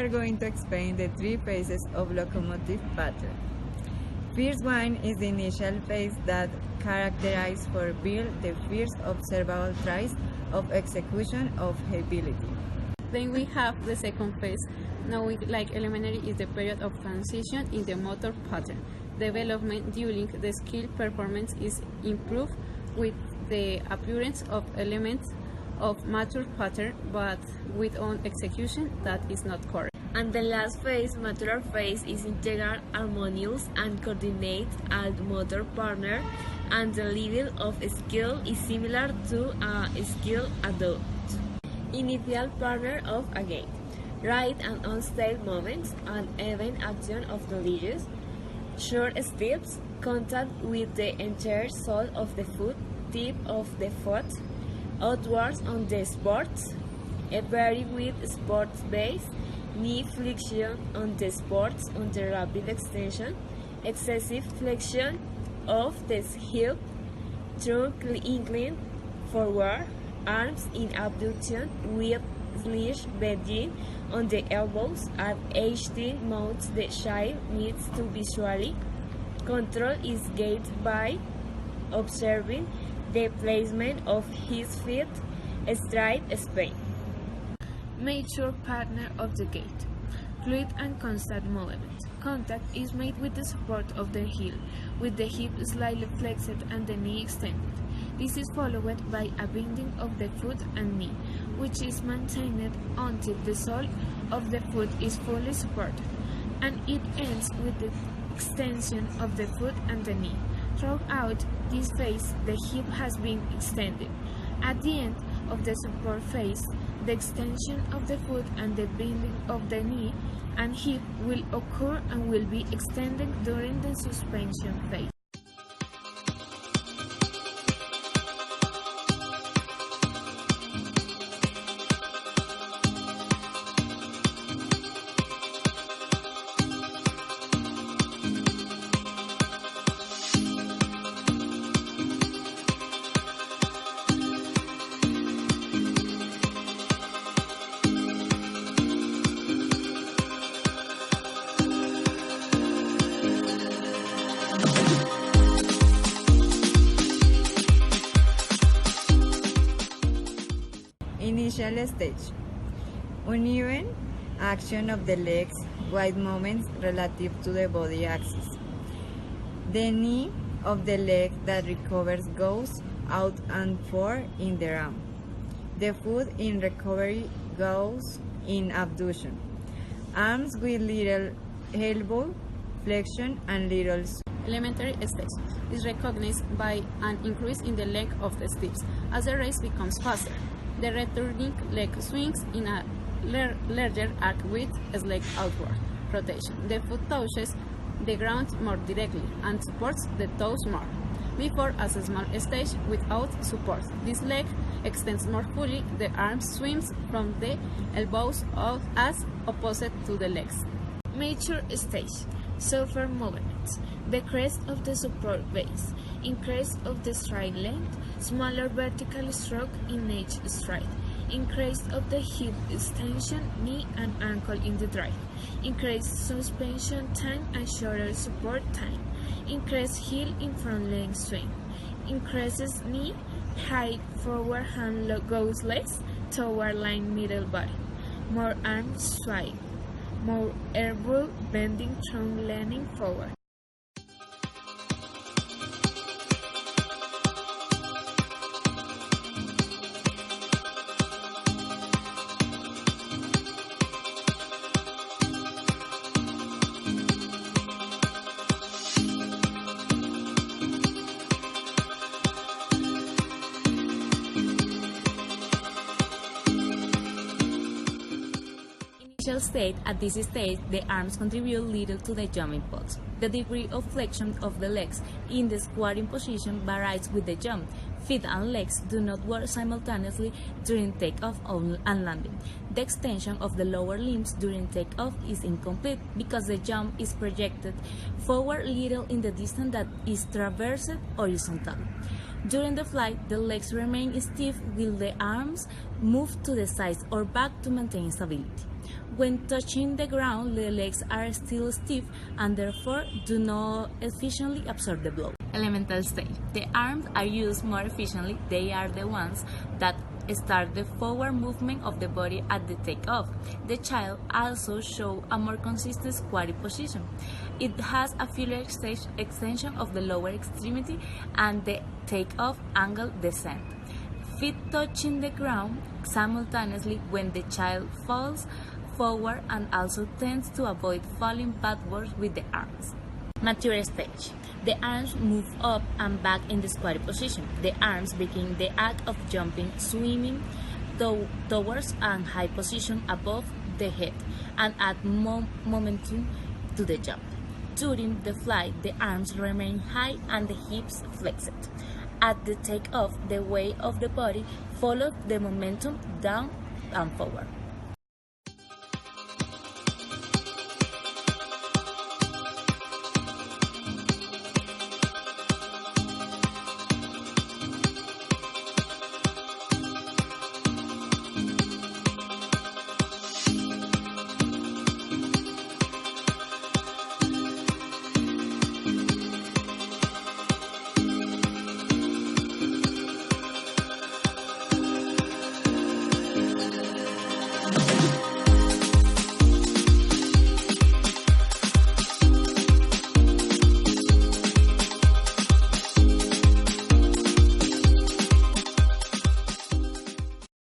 are going to explain the three phases of locomotive pattern. First one is the initial phase that characterizes for build the first observable trace of execution of ability. Then we have the second phase. Now, like elementary, is the period of transition in the motor pattern. Development during the skill performance is improved with the appearance of elements of mature pattern, but with on execution that is not correct. And the last phase, mature phase, is integral, harmonious, and coordinate at motor partner, and the level of skill is similar to a skill adult. Initial partner of a gait, right and unstable movements, and even action of the legs, short steps, contact with the entire sole of the foot, tip of the foot, outwards on the sports, a very with sports base, knee flexion on the sports on the rapid extension, excessive flexion of the hip, trunk incline forward, arms in abduction with slash bending on the elbows at 18 months. The child needs to visually control his gait by observing the placement of his feet, stride, spine. Mature partner of the gait. Fluid and constant movement. Contact is made with the support of the heel, with the hip slightly flexed and the knee extended. This is followed by a bending of the foot and knee, which is maintained until the sole of the foot is fully supported, and it ends with the extension of the foot and the knee. Throughout this phase, the hip has been extended. At the end of the support phase, the extension of the foot and the bending of the knee and hip will occur and will be extended during the suspension phase. Initial stage. Uneven action of the legs, wide movements relative to the body axis. The knee of the leg that recovers goes out and forward in the arm. The foot in recovery goes in abduction. Arms with little elbow flexion and little. Elementary stage is recognized by an increase in the length of the steps as the race becomes faster. The returning leg swings in a larger arc with a slight outward rotation. The foot touches the ground more directly and supports the toes more. Before as a small stage without support, this leg extends more fully. The arm swims from the elbows out as opposite to the legs. Mature stage. Softer movements. The crest of the support base. Increase of the stride length. Smaller vertical stroke in each stride. Increase of the hip extension, knee and ankle in the drive. Increase suspension time and shorter support time. Increase heel in front leg swing. Increases knee height, forward hand goes less toward line middle body. More arm swipe. More elbow bending, trunk leaning forward. Initial state. At this stage, the arms contribute little to the jump impulse. The degree of flexion of the legs in the squatting position varies with the jump. Feet and legs do not work simultaneously during takeoff and landing. The extension of the lower limbs during takeoff is incomplete because the jump is projected forward little in the distance that is traversed horizontally. During the flight, the legs remain stiff while the arms move to the sides or back to maintain stability. When touching the ground, the legs are still stiff and therefore do not efficiently absorb the blow. Elemental stage. The arms are used more efficiently. They are the ones that start the forward movement of the body at the takeoff. The child also shows a more consistent squatty position. It has a fuller extension of the lower extremity and the takeoff angle descent. Feet touching the ground simultaneously when the child falls forward and also tends to avoid falling backwards with the arms. Mature stage. The arms move up and back in the squatty position. The arms begin the act of jumping, swimming towards a high position above the head and add momentum to the jump. During the flight, the arms remain high and the hips flexed. At the takeoff, the weight of the body follows the momentum down and forward.